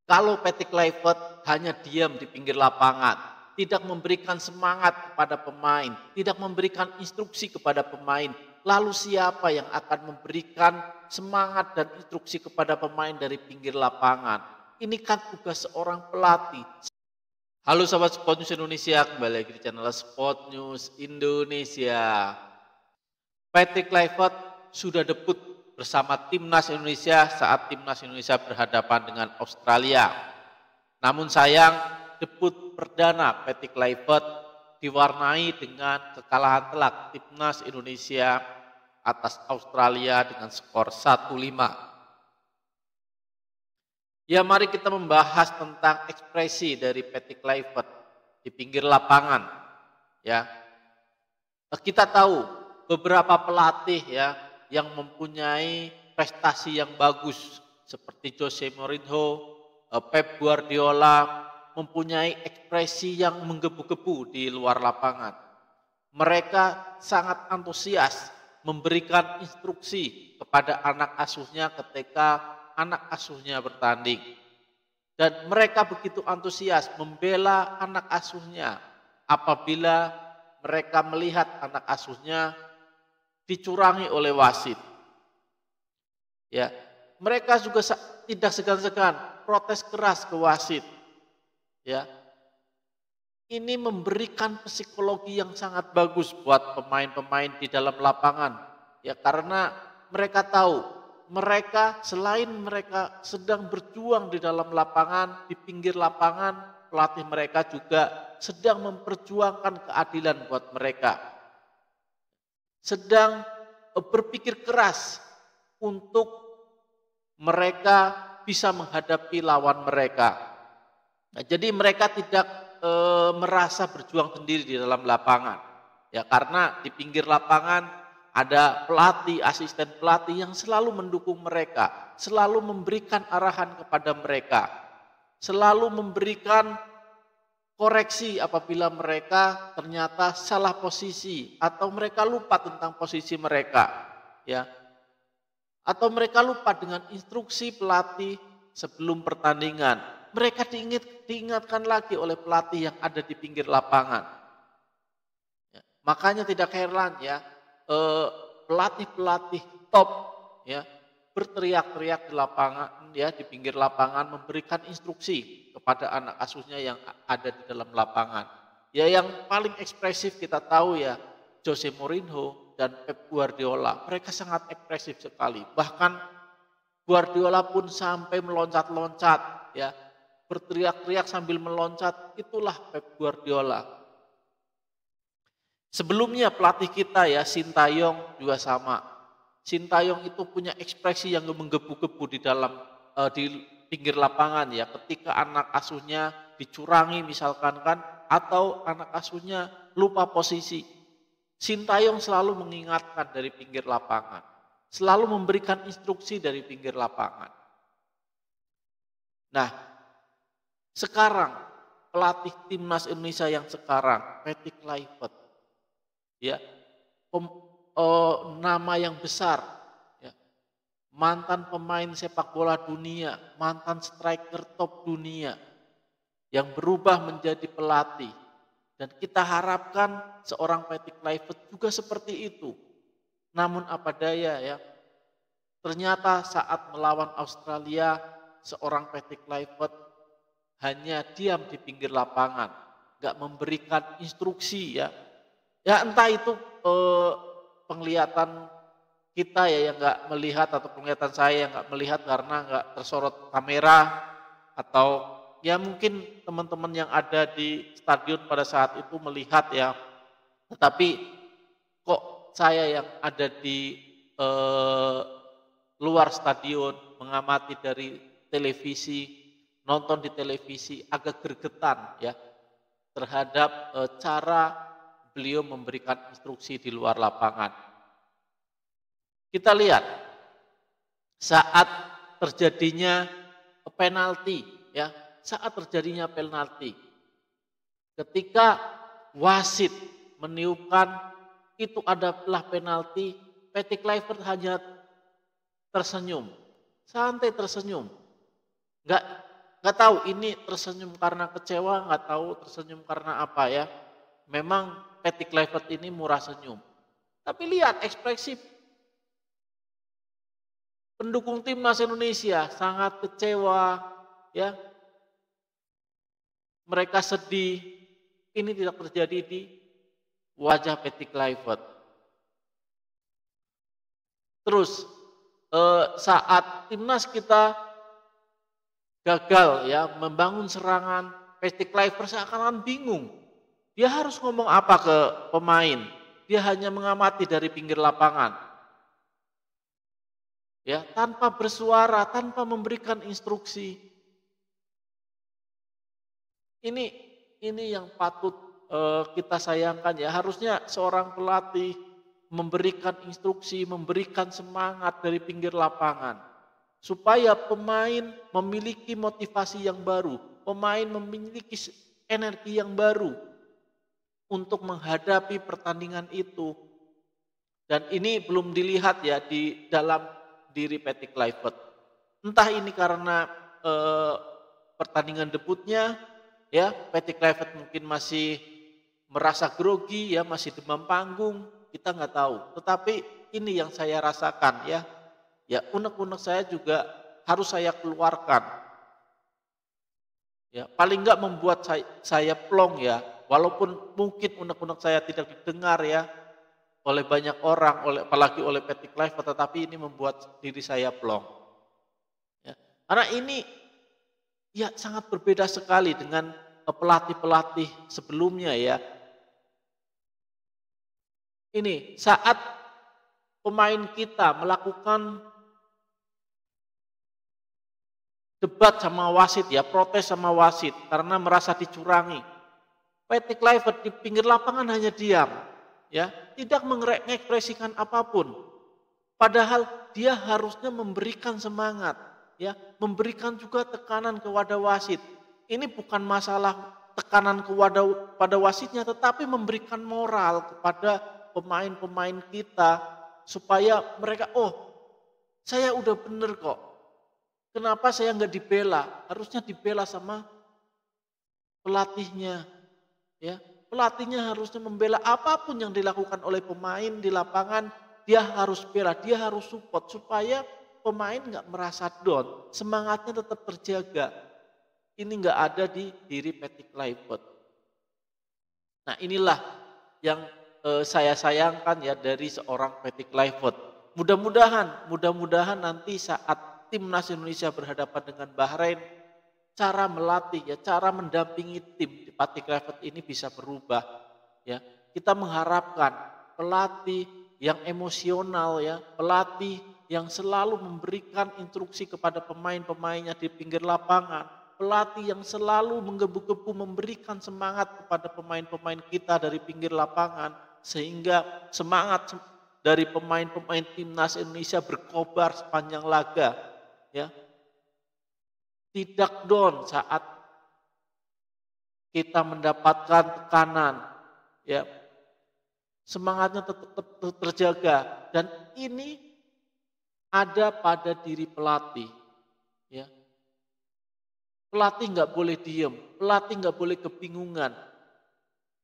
Kalau Patrick Kluivert hanya diam di pinggir lapangan, tidak memberikan semangat kepada pemain, tidak memberikan instruksi kepada pemain, lalu siapa yang akan memberikan semangat dan instruksi kepada pemain dari pinggir lapangan? Ini kan tugas seorang pelatih. Halo sahabat Sport News Indonesia, kembali lagi di channel Sport News Indonesia. Patrick Kluivert sudah debut bersama Timnas Indonesia saat Timnas Indonesia berhadapan dengan Australia. Namun sayang, debut perdana Patrick Kluivert diwarnai dengan kekalahan telak Timnas Indonesia atas Australia dengan skor 1-5. Ya, mari kita membahas tentang ekspresi dari Patrick Kluivert di pinggir lapangan. Ya, kita tahu beberapa pelatih ya yang mempunyai prestasi yang bagus seperti Jose Mourinho, Pep Guardiola mempunyai ekspresi yang menggebu-gebu di luar lapangan. Mereka sangat antusias memberikan instruksi kepada anak asuhnya ketika anak asuhnya bertanding. Dan mereka begitu antusias membela anak asuhnya apabila mereka melihat anak asuhnya dicurangi oleh wasit. Ya, mereka juga tidak segan-segan protes keras ke wasit. Ya. Ini memberikan psikologi yang sangat bagus buat pemain-pemain di dalam lapangan. Ya, karena mereka tahu mereka selain mereka sedang berjuang di dalam lapangan, di pinggir lapangan, pelatih mereka juga sedang memperjuangkan keadilan buat mereka. Sedang berpikir keras untuk mereka bisa menghadapi lawan mereka. Nah, jadi mereka tidak merasa berjuang sendiri di dalam lapangan. Ya, karena di pinggir lapangan ada pelatih, asisten pelatih yang selalu mendukung mereka, selalu memberikan arahan kepada mereka, selalu memberikan koreksi apabila mereka ternyata salah posisi atau mereka lupa tentang posisi mereka, ya. Atau mereka lupa dengan instruksi pelatih sebelum pertandingan. Mereka diingatkan lagi oleh pelatih yang ada di pinggir lapangan. Ya, makanya tidak heran ya, pelatih-pelatih top ya berteriak-teriak di lapangan ya, di pinggir lapangan memberikan instruksi kepada anak asuhnya yang ada di dalam lapangan. Ya, yang paling ekspresif kita tahu ya Jose Mourinho dan Pep Guardiola. Mereka sangat ekspresif sekali. Bahkan Guardiola pun sampai meloncat-loncat ya, berteriak-teriak sambil meloncat. Itulah Pep Guardiola. Sebelumnya pelatih kita ya Sintayong juga sama. Sintayong itu punya ekspresi yang menggebu-gebu di dalam di pinggir lapangan ya, ketika anak asuhnya dicurangi misalkan kan, atau anak asuhnya lupa posisi. Sintayong selalu mengingatkan dari pinggir lapangan, selalu memberikan instruksi dari pinggir lapangan. Nah, sekarang pelatih Timnas Indonesia yang sekarang Patrick Kluivert ya, nama yang besar, ya, mantan pemain sepak bola dunia, mantan striker top dunia, yang berubah menjadi pelatih. Dan kita harapkan seorang Patrick Kluivert juga seperti itu. Namun apa daya ya, ternyata saat melawan Australia, seorang Patrick Kluivert hanya diam di pinggir lapangan, gak memberikan instruksi ya. Ya entah itu penglihatan kita ya yang nggak melihat atau penglihatan saya yang nggak melihat karena nggak tersorot kamera, atau ya mungkin teman-teman yang ada di stadion pada saat itu melihat ya, tetapi kok saya yang ada di luar stadion mengamati dari televisi, nonton di televisi agak gregetan ya terhadap cara beliau memberikan instruksi di luar lapangan. Kita lihat saat terjadinya penalti ya, saat terjadinya penalti. Ketika wasit meniupkan itu adalah penalti, Patrick Kluivert hanya tersenyum, santai tersenyum. nggak tahu ini tersenyum karena kecewa, nggak tahu tersenyum karena apa ya. Memang Patty Kluivert ini murah senyum. Tapi lihat ekspresi pendukung timnas Indonesia sangat kecewa, ya. Mereka sedih. Ini tidak terjadi di wajah Patty Kluivert. Terus saat timnas kita gagal ya membangun serangan, Patty Kluivert seakan-akan bingung. Dia harus ngomong apa ke pemain? Dia hanya mengamati dari pinggir lapangan. Ya, tanpa bersuara, tanpa memberikan instruksi. Ini yang patut kita sayangkan ya. Harusnya seorang pelatih memberikan instruksi, memberikan semangat dari pinggir lapangan. Supaya pemain memiliki motivasi yang baru, pemain memiliki energi yang baru untuk menghadapi pertandingan itu. Dan ini belum dilihat ya di dalam diri Patty Kluivert. Entah ini karena pertandingan debutnya, ya Patty Kluivert mungkin masih merasa grogi ya, masih demam panggung, kita nggak tahu. Tetapi ini yang saya rasakan ya. Ya unek-unek saya juga harus saya keluarkan. Ya paling nggak membuat saya plong ya. Walaupun mungkin unek-unek saya tidak didengar ya oleh banyak orang, apalagi oleh Patty Kluivert, tetapi ini membuat diri saya plong. Ya, karena ini ya sangat berbeda sekali dengan pelatih-pelatih sebelumnya ya. Ini saat pemain kita melakukan debat sama wasit ya, protes sama wasit karena merasa dicurangi. Patty Kluivert di pinggir lapangan hanya diam, ya, tidak mengekspresikan apapun. Padahal dia harusnya memberikan semangat, ya, memberikan juga tekanan kepada wasit. Ini bukan masalah tekanan pada wasitnya, tetapi memberikan moral kepada pemain-pemain kita supaya mereka, oh, saya udah bener kok. Kenapa saya nggak dibela? Harusnya dibela sama pelatihnya. Ya, pelatihnya harusnya membela apapun yang dilakukan oleh pemain di lapangan, dia harus bela, dia harus support supaya pemain nggak merasa down, semangatnya tetap terjaga. Ini nggak ada di diri Patty Kluivert. Nah inilah yang saya sayangkan ya dari seorang Patty Kluivert. Mudah-mudahan nanti saat timnas Indonesia berhadapan dengan Bahrain, cara melatih ya, cara mendampingi tim di Patty Kluivert ini bisa berubah ya. Kita mengharapkan pelatih yang emosional ya, pelatih yang selalu memberikan instruksi kepada pemain-pemainnya di pinggir lapangan, pelatih yang selalu menggebu-gebu memberikan semangat kepada pemain-pemain kita dari pinggir lapangan sehingga semangat dari pemain-pemain timnas Indonesia berkobar sepanjang laga ya. Tidak down saat kita mendapatkan tekanan, ya semangatnya tetap terjaga dan ini ada pada diri pelatih, ya pelatih nggak boleh diem, pelatih nggak boleh kebingungan.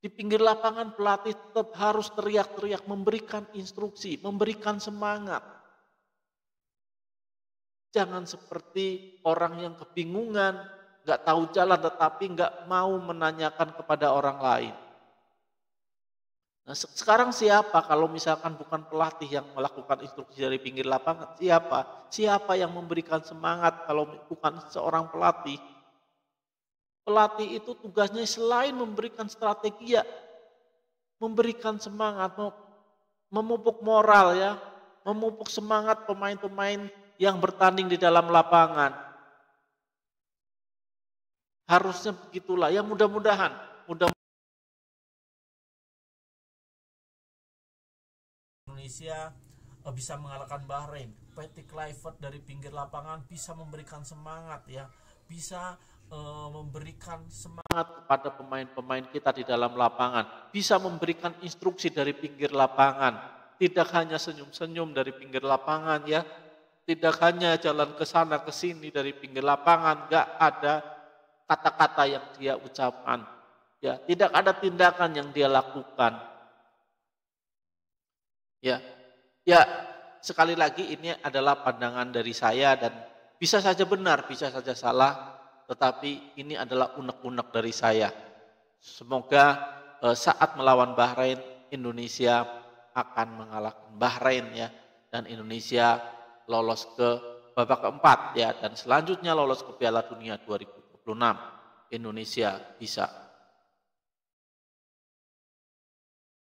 Di pinggir lapangan pelatih tetap harus teriak-teriak, memberikan instruksi, memberikan semangat. Jangan seperti orang yang kebingungan, nggak tahu jalan tetapi nggak mau menanyakan kepada orang lain. Nah sekarang siapa kalau misalkan bukan pelatih yang melakukan instruksi dari pinggir lapangan, siapa? Siapa yang memberikan semangat kalau bukan seorang pelatih? Pelatih itu tugasnya selain memberikan strategi ya, memberikan semangat, memupuk moral ya, memupuk semangat pemain-pemain yang bertanding di dalam lapangan. Harusnya begitulah. Ya mudah-mudahan Indonesia bisa mengalahkan Bahrain. Patty Kluivert dari pinggir lapangan bisa memberikan semangat ya, bisa memberikan semangat kepada pemain-pemain kita di dalam lapangan, bisa memberikan instruksi dari pinggir lapangan, tidak hanya senyum-senyum dari pinggir lapangan ya. tidak hanya jalan ke sana ke sini dari pinggir lapangan, nggak ada kata-kata yang dia ucapkan, ya, tidak ada tindakan yang dia lakukan, ya. Ya, sekali lagi ini adalah pandangan dari saya dan bisa saja benar, bisa saja salah, tetapi ini adalah unek-unek dari saya. Semoga saat melawan Bahrain, Indonesia akan mengalahkan Bahrain ya, dan Indonesia lolos ke babak keempat ya, dan selanjutnya lolos ke Piala Dunia 2026. Indonesia bisa.